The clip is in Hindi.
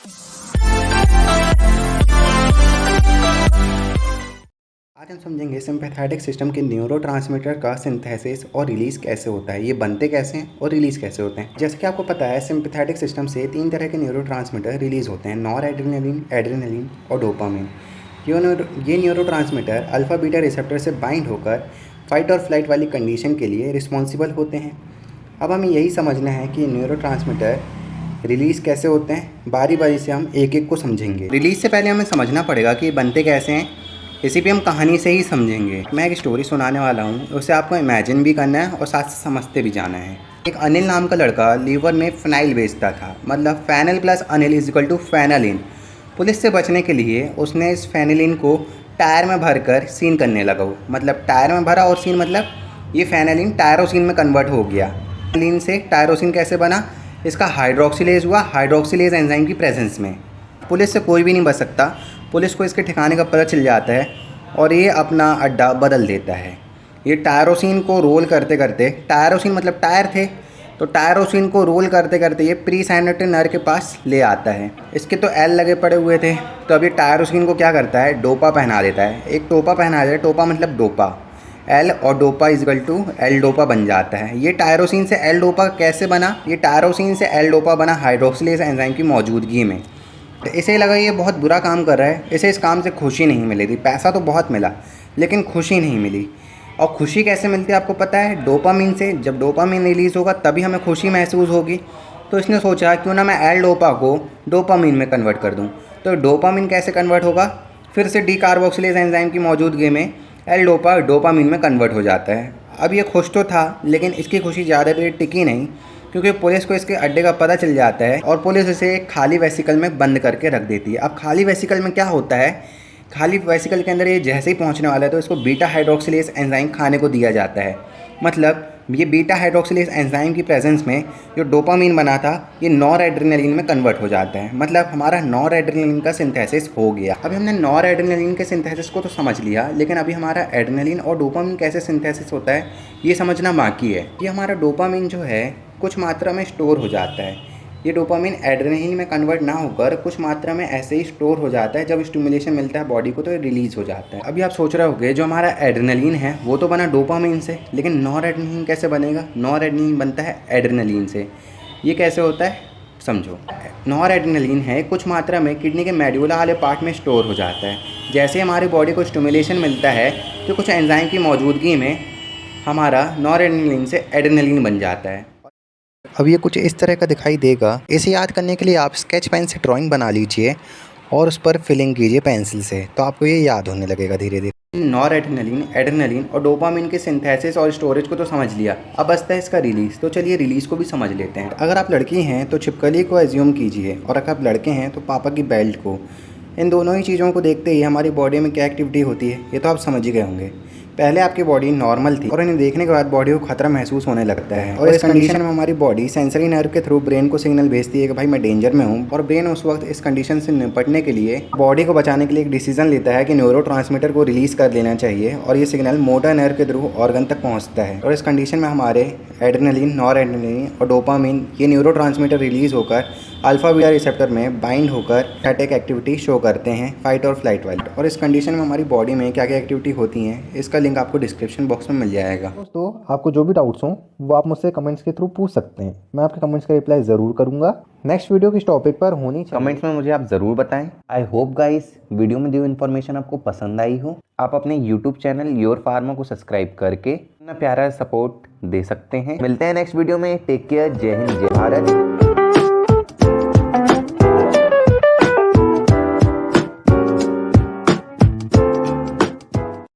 आज हम समझेंगे सिंपैथेटिक सिस्टम के न्यूरोट्रांसमीटर का सिंथेसिस और रिलीज कैसे होता है, ये बनते कैसे हैं और रिलीज कैसे होते हैं। जैसे कि आपको पता है, सिंपैथेटिक सिस्टम से 3 तरह के न्यूरोट्रांसमीटर रिलीज होते हैं, नॉर एड्रेनलिन, एड्रेनलिन और डोपामिन। ये न्यूरोट्रांसमीटर अल्फा बीटा रिसेप्टर से बाइंड होकर फाइट और फ्लाइट वाली कंडीशन के लिए रिस्पॉन्सिबल होते हैं। अब हमें यही समझना है कि न्यूरोट्रांसमीटर रिलीज़ कैसे होते हैं। बारी बारी से हम एक एक को समझेंगे। रिलीज़ से पहले हमें समझना पड़ेगा कि बनते कैसे हैं, इसी पे हम कहानी से ही समझेंगे। मैं एक स्टोरी सुनाने वाला हूँ, उसे आपको इमेजिन भी करना है और साथ से समझते भी जाना है। एक अनिल नाम का लड़का लीवर में फिनाइल बेचता था, मतलब phenol plus Anil is equal to फेनालिन। पुलिस से बचने के लिए उसने इस फेनालिन को टायर में भरकर सीन करने लगा। मतलब टायर में भरा और सीन, मतलब ये फेनालिन टायरोसिन में कन्वर्ट हो गया। फेनालिन से टायरोसिन कैसे बना, इसका हाइड्रोक्सिलेज हुआ हाइड्रोक्सिलेज एंजाइम की प्रेजेंस में। पुलिस से कोई भी नहीं बच सकता। पुलिस को इसके ठिकाने का पता चल जाता है और ये अपना अड्डा बदल देता है। ये टायरोसिन को रोल करते करते, टायरोसिन मतलब टायर थे, तो टायरोसिन को रोल करते करते ये प्री साइनेप्टिक नर्व के पास ले आता है। इसके तो एल लगे पड़े हुए थे, तो अभी टायरोसिन को क्या करता है, डोपा पहना देता है। एक टोपा पहना देता है, टोपा मतलब डोपा, एल और dopa is equal to L dopa बन जाता है। ये टायरोसिन से एल डोपा कैसे बना, ये टायरोसिन से एल डोपा बना हाइड्रोक्सिलेज एंजाइम की मौजूदगी में। तो इसे लगा ये बहुत बुरा काम कर रहा है, इसे इस काम से खुशी नहीं मिली थी। पैसा तो बहुत मिला लेकिन खुशी नहीं मिली। और खुशी कैसे मिलती है आपको पता है, डोपामिन से। जब डोपामिन रिलीज़ होगा तभी हमें खुशी महसूस होगी। तो इसने सोचा क्यों ना मैं एल डोपा को डोपामिन में कन्वर्ट कर दूं। तो डोपामिन कैसे कन्वर्ट होगा, फिर से डी कार्बोक्सिलेज एंजाइम की मौजूदगी में एल डोपा डोपामिन में कन्वर्ट हो जाता है। अब ये खुश तो था लेकिन इसकी खुशी ज़्यादा देर टिकी नहीं, क्योंकि पुलिस को इसके अड्डे का पता चल जाता है और पुलिस इसे एक खाली वेसिकल में बंद करके रख देती है। अब खाली वेसिकल में क्या होता है, खाली वेसिकल के अंदर ये जैसे ही पहुंचने वाला है तो इसको बीटा हाइड्रोक्सिलेज एंजाइम खाने को दिया जाता है। मतलब ये बीटा हाइड्रोक्सिलेज एंजाइम की प्रेजेंस में जो डोपामिन बना था ये नॉर एड्रेनलिन में कन्वर्ट हो जाता है। मतलब हमारा नॉर एड्रेनलिन का सिंथेसिस हो गया। अभी हमने नॉर एड्रेनलिन के सिंथेसिस को तो समझ लिया, लेकिन अभी हमारा एड्रेनलिन और डोपामिन कैसे सिंथेसिस होता है ये समझना बाकी है। ये हमारा डोपामिन जो है कुछ मात्रा में स्टोर हो जाता है। ये डोपामिन एड्रेनलिन में कन्वर्ट ना होकर कुछ मात्रा में ऐसे ही स्टोर हो जाता है। जब स्टिमुलेशन मिलता है बॉडी को तो ये रिलीज़ हो जाता है। अभी आप सोच रहे होंगे जो हमारा एड्रेनलिन है वो तो बना डोपामिन से, लेकिन नॉर एड्रेनलिन कैसे बनेगा। नॉर एड्रेनलिन बनता है एड्रेनलिन से। ये कैसे होता है समझो। नॉर एड्रेनलिन है कुछ मात्रा में किडनी के मेड्यूला वाले पार्ट में स्टोर हो जाता है। जैसे हमारी बॉडी को स्टिमुलेशन मिलता है तो कुछ एंजाइम की मौजूदगी में हमारा नॉर एड्रेनलिन से एड्रेनलिन बन जाता है। अब ये कुछ इस तरह का दिखाई देगा। इसे याद करने के लिए आप स्केच पेन से ड्राइंग बना लीजिए और उस पर फिलिंग कीजिए पेंसिल से, तो आपको ये याद होने लगेगा धीरे धीरे। नॉर एड्रेनलिन, एड्रेनलिन और डोपामिन के सिंथेसिस और स्टोरेज को तो समझ लिया, अब बचता है इसका रिलीज। तो चलिए रिलीज को भी समझ लेते हैं। अगर आप लड़की हैं तो छिपकली को एज्यूम कीजिए, और अगर आप लड़के हैं तो पापा की बेल्ट को। इन दोनों ही चीज़ों को देखते ही हमारी बॉडी में क्या एक्टिविटी होती है ये तो आप समझ ही गए होंगे। पहले आपकी बॉडी नॉर्मल थी और इन्हें देखने के बाद बॉडी को खतरा महसूस होने लगता है, और इस कंडीशन में हमारी बॉडी सेंसरी नर्व के थ्रू ब्रेन को सिग्नल भेजती है कि भाई मैं डेंजर में हूँ। और ब्रेन उस वक्त इस कंडीशन से निपटने के लिए बॉडी को बचाने के लिए एक डिसीजन लेता है कि न्यूरोट्रांसमीटर को रिलीज कर देना चाहिए, और ये सिग्नल मोटर नर्व के थ्रू ऑर्गन तक पहुँचता है। और इस कंडीशन में हमारे एड्रेनलिन, नॉर एड्रेनलिन और डोपामिन ये न्यूरोट्रांसमीटर रिलीज होकर अल्फा बीटा रिसेप्टर में बाइंड होकर अटैक एक्टिविटी शो करते हैं, फाइट और फ्लाइट वाली। और इस कंडीशन में हमारी बॉडी में क्या क्या एक्टिविटी होती हैं इसका लिंक आपको डिस्क्रिप्शन बॉक्स में मिल जाएगा। दोस्तों, आपको जो भी डाउट्स हों वो आप मुझसे कमेंट्स के थ्रू पूछ सकते हैं। मैं आपके कमेंट्स का रिप्लाई ज़रूर करूंगा। नेक्स्ट वीडियो किस टॉपिक पर होनी चाहिए कमेंट्स में मुझे आप ज़रूर बताएं। आई होप गाइस वीडियो में दी हुई इन्फॉर्मेशन आपको पसंद आई हो। आप अपने यूट्यूब चैनल योर फार्मा को सब्सक्राइब करके अपना प्यारा सपोर्ट दे सकते हैं। मिलते हैं नेक्स्ट वीडियो में। Take care. जय हिंद, जय भारत।